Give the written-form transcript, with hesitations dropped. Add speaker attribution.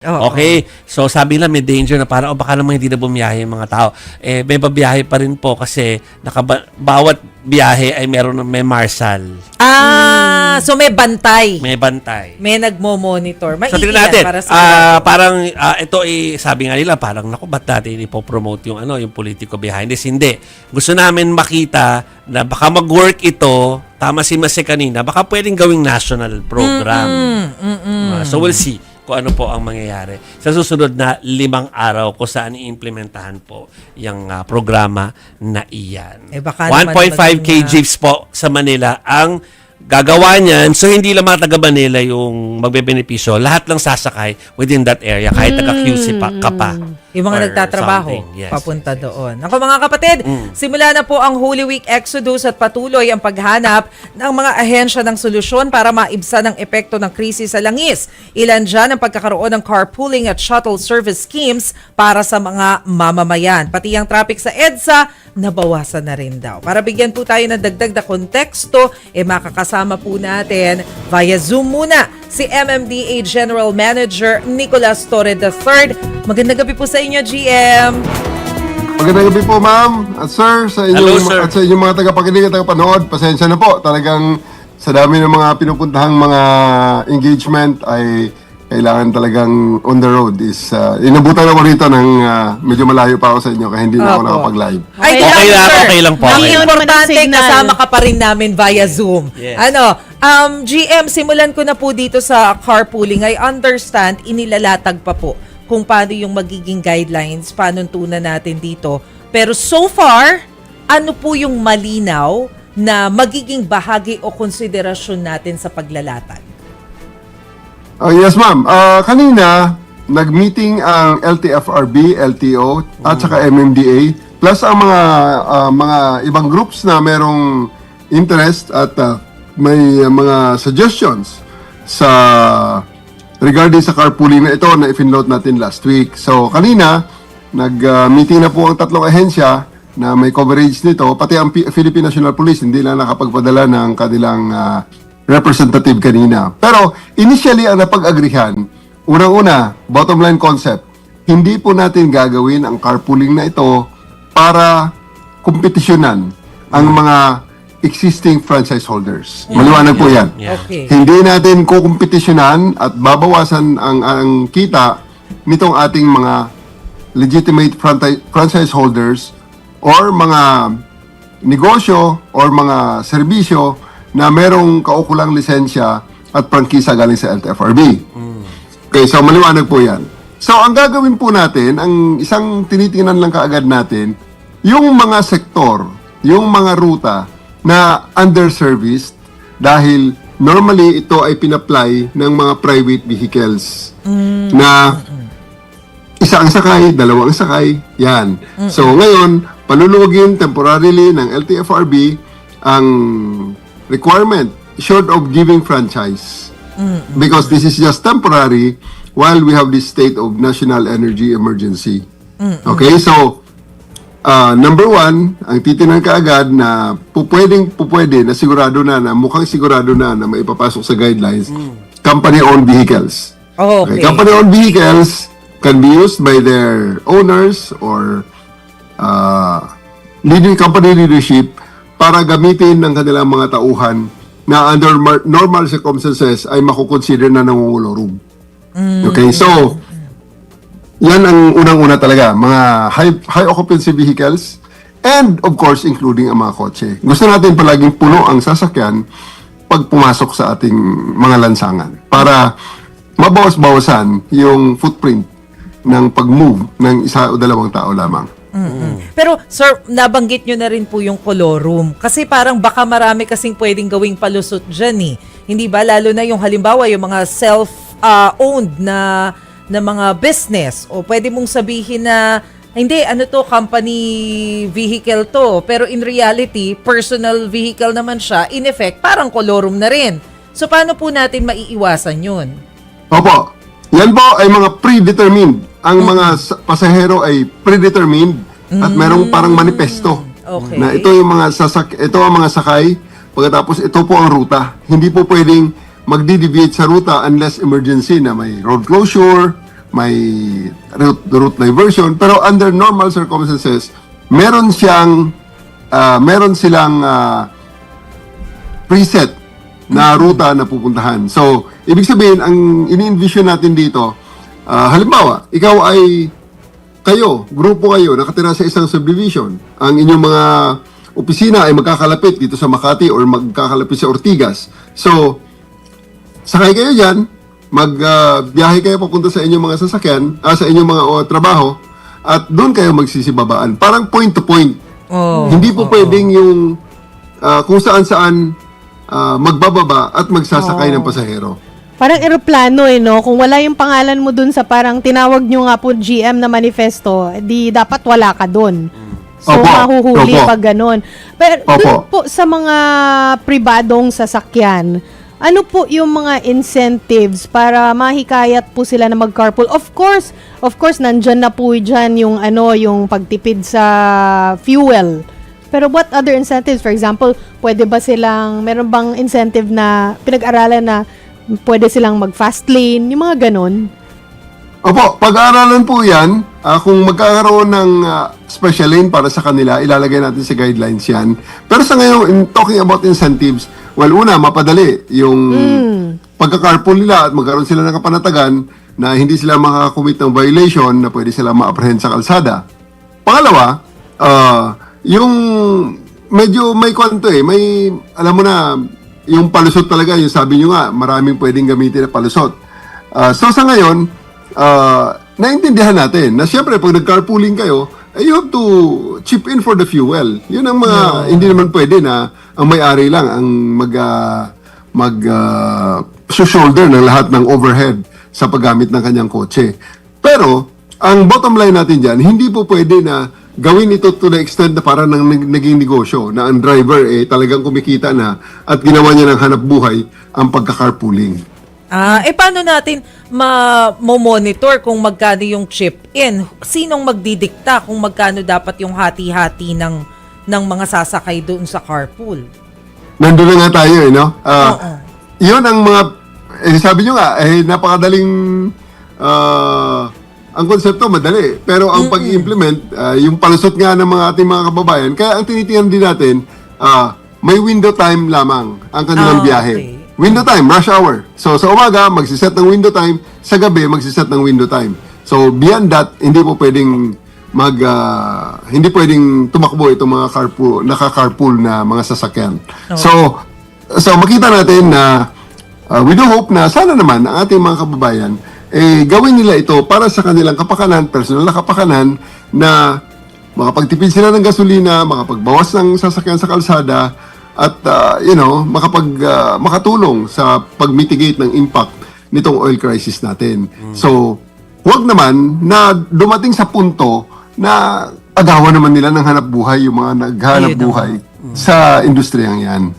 Speaker 1: Oo.
Speaker 2: Okay, so sabi nila may danger na parang baka naman hindi na bumiyahe yung mga tao. Eh, may babiyahe pa rin po kasi bawat biyahe ay may marshal,
Speaker 1: So may bantay.
Speaker 2: may bantay.
Speaker 1: May nagmo-monitor.
Speaker 2: So tingnan
Speaker 1: Maiiyan
Speaker 2: natin,
Speaker 1: para sa
Speaker 2: ito sabi nga nila parang naku ba't natin ipopromote yung yung politiko behind this? Hindi. Gusto namin makita na baka mag-work ito, tama si Mase kanina, baka pwedeng gawing national program. So we'll see kung ano po ang mangyayari sa susunod na 5 araw kung saan i-implementahan po yung programa na iyan.
Speaker 1: Baka naman
Speaker 2: 1.5K jeeps po sa Manila ang gagawa niyan. So, hindi lang mga taga Manila yung magbebenepisyo. Lahat lang sasakay within that area kahit taga-QC ka pa.
Speaker 1: yung mga
Speaker 2: or
Speaker 1: nagtatrabaho
Speaker 2: something. Yes,
Speaker 1: papunta
Speaker 2: yes.
Speaker 1: doon. Ako mga kapatid, simula na po ang Holy Week Exodus at patuloy ang paghanap ng mga ahensya ng solusyon para maibsan ang epekto ng krisis sa langis. Ilan dyan ang pagkakaroon ng carpooling at shuttle service schemes para sa mga mamamayan. Pati ang traffic sa EDSA, nabawasan na rin daw. Para bigyan po tayo ng dagdag na konteksto, makakasama po natin via Zoom muna si MMDA General Manager Nicolas Torre III. Magandang gabi po sa inyo, GM.
Speaker 3: Magandang gabi po, ma'am at sir, sa inyong,
Speaker 2: Hello, sir.
Speaker 3: at sa inyong mga tagapakinig at tagapanood. Pasensya na po, talagang sa dami ng mga pinupuntahang mga engagement ay kailangan talagang on the road is inabutan ako rito ng medyo malayo pa ako sa inyo kaya hindi na ako
Speaker 1: Opo.
Speaker 3: nakapag-live.
Speaker 1: Ay,
Speaker 2: Okay lang,
Speaker 1: sir.
Speaker 2: okay lang po.
Speaker 1: Ang
Speaker 2: Okay lang.
Speaker 1: importante,
Speaker 4: Signal.
Speaker 1: kasama ka pa rin namin via Zoom.
Speaker 2: Yes.
Speaker 1: GM, simulan ko na po dito sa carpooling. I understand, inilalatag pa po kung paano yung magiging guidelines, paano tunan natin dito. Pero so far, ano po yung malinaw na magiging bahagi o konsiderasyon natin sa paglalatag?
Speaker 3: Yes, ma'am. Kanina, nag-meeting ang LTFRB, LTO, at saka MMDA, plus ang mga ibang groups na merong interest at may mga suggestions sa regarding sa carpooling na ito na i-finload natin last week. So, kanina, nag-meeting na po ang tatlong ahensya na may coverage nito, pati ang Philippine National Police, hindi na nakapagpadala ng kanilang representative kanina. Pero initially ang napag-agrihan, unang-una, bottom line concept, hindi po natin gagawin ang carpooling na ito para kompetisyonan ang mga existing franchise holders. Maliwanag po yan.
Speaker 2: Yeah.
Speaker 1: Okay.
Speaker 3: Hindi natin kukompetisyonan at babawasan ang kita nitong ating mga legitimate franchise holders or mga negosyo or mga serbisyo na merong kaukulang lisensya at prangkisa galing sa LTFRB. Okay, so maliwanag po yan. So, ang gagawin po natin, ang isang tinitingnan lang kaagad natin, yung mga sektor, yung mga ruta na underserviced dahil normally ito ay pinapply ng mga private vehicles na isa ang sakay, dalawang sakay, yan. So, ngayon, paluluwagin temporarily ng LTFRB ang requirement short of giving franchise because this is just temporary while we have this state of national energy emergency. Okay, so number one, ang titinan kaagad na pupwede na sigurado na mukhang sigurado na maipapasok sa guidelines, company-owned vehicles.
Speaker 1: Okay.
Speaker 3: Company-owned vehicles can be used by their owners or company leadership para gamitin ng kanilang mga tauhan na under normal circumstances ay makukonsider na nangungulo room. Okay, so yan ang unang-una talaga, mga high occupancy vehicles and of course including ang mga kotse. Gusto natin palaging puno ang sasakyan pag pumasok sa ating mga lansangan para mabawas-bawasan yung footprint ng pag-move ng isa o dalawang tao lamang.
Speaker 1: Pero sir, nabanggit nyo na rin po yung colorum. Kasi parang baka marami kasing pwedeng gawing palusot dyan eh. Hindi ba? Lalo na yung halimbawa, yung mga self-owned na mga business. O pwede mong sabihin na, hindi, ano to, company vehicle to. Pero in reality, personal vehicle naman siya. In effect, parang colorum na rin. So paano po natin maiiwasan yun?
Speaker 3: Opo. Yan po ay mga predetermined. Ang mga pasahero ay predetermined at merong parang manifesto.
Speaker 1: Okay.
Speaker 3: Na ito yung mga ito ang mga sakay, pagkatapos ito po ang ruta. Hindi po pwedeng magdi-deviate sa ruta unless emergency na may road closure may route diversion, pero under normal circumstances, meron silang preset na ruta na pupuntahan. So, ibig sabihin, ang ini-envision natin dito, halimbawa, grupo kayo, nakatira sa isang subdivision. Ang inyong mga opisina ay magkakalapit dito sa Makati or magkakalapit sa Ortigas. So, sakay kayo dyan, magbiyahe kayo papunta sa inyong mga sasakyan, sa inyong mga trabaho, at doon kayo magsisibabaan. Parang point to point. Hindi po pwedeng yung kung saan-saan magbababa at magsasakay ng pasahero.
Speaker 4: Parang eroplano no? Kung wala yung pangalan mo dun sa parang tinawag nyo nga po GM na manifesto, di dapat wala ka dun. So,
Speaker 3: Opo.
Speaker 4: mahuhuli
Speaker 3: Opo.
Speaker 4: pag ganun. Pero
Speaker 3: Opo.
Speaker 4: dun po sa mga pribadong sasakyan, ano po yung mga incentives para mahikayat po sila na mag-carpool? Of course, nandyan na po dyan yung yung pagtipid sa fuel. Pero what other incentives? For example, meron bang incentive na pinag-aralan na pwede silang mag-fast lane, yung mga ganon?
Speaker 3: Opo, pag-aaralan po yan. Kung magkakaroon ng special lane para sa kanila, ilalagay natin sa guidelines yan. Pero sa ngayon, in talking about incentives, well, una, mapadali yung pagka-carpool nila at magkaroon sila ng kapanatagan na hindi sila makakumit ng violation na pwede sila ma-apprehend sa kalsada. Pangalawa, yung medyo may kwento may, alam mo na, yung palusot talaga, yung sabi nyo nga, maraming pwedeng gamitin na palusot. So sa ngayon, naintindihan natin na siyempre pag nag-carpooling kayo, you have to chip in for the fuel. Yun ang mga, hindi naman pwede na ang may-ari lang ang shoulder ng lahat ng overhead sa paggamit ng kanyang kotse. Pero, ang bottom line natin dyan, hindi po pwede na gawin ito to the extent na parang naging negosyo, na ang driver talagang kumikita na at ginawa niya ng hanap buhay ang pagka-carpooling.
Speaker 1: Paano natin ma-monitor kung magkano yung chip-in? Sinong magdidikta kung magkano dapat yung hati-hati ng mga sasakay doon sa carpool?
Speaker 3: Nandun na nga tayo, no? Yun ang mga, sabi nyo nga, napakadaling, ang konsepto madali. Pero ang pag-implement, yung palusot nga ng ating mga kababayan, kaya ang tinitingnan din natin, may window time lamang ang kanilang biyahe.
Speaker 1: Okay.
Speaker 3: Window time, rush hour. So sa umaga, magsiset ng window time, sa gabi, magsiset ng window time. So beyond that, hindi po pwedeng hindi pwedeng tumakbo itong mga naka-carpool na mga sasakyan.
Speaker 1: Okay.
Speaker 3: So makita natin na we do hope na sana naman ang ating mga kababayan gawin nila ito para sa kanilang kapakanan, personal na kapakanan, na makapagtipid sila ng gasolina, makapagbawas ng sasakyan sa kalsada, at makatulong sa pag-mitigate ng impact nitong oil crisis natin. So, huwag naman na dumating sa punto na agawan naman nila ng hanap buhay yung mga naghanap buhay sa industriyang yan.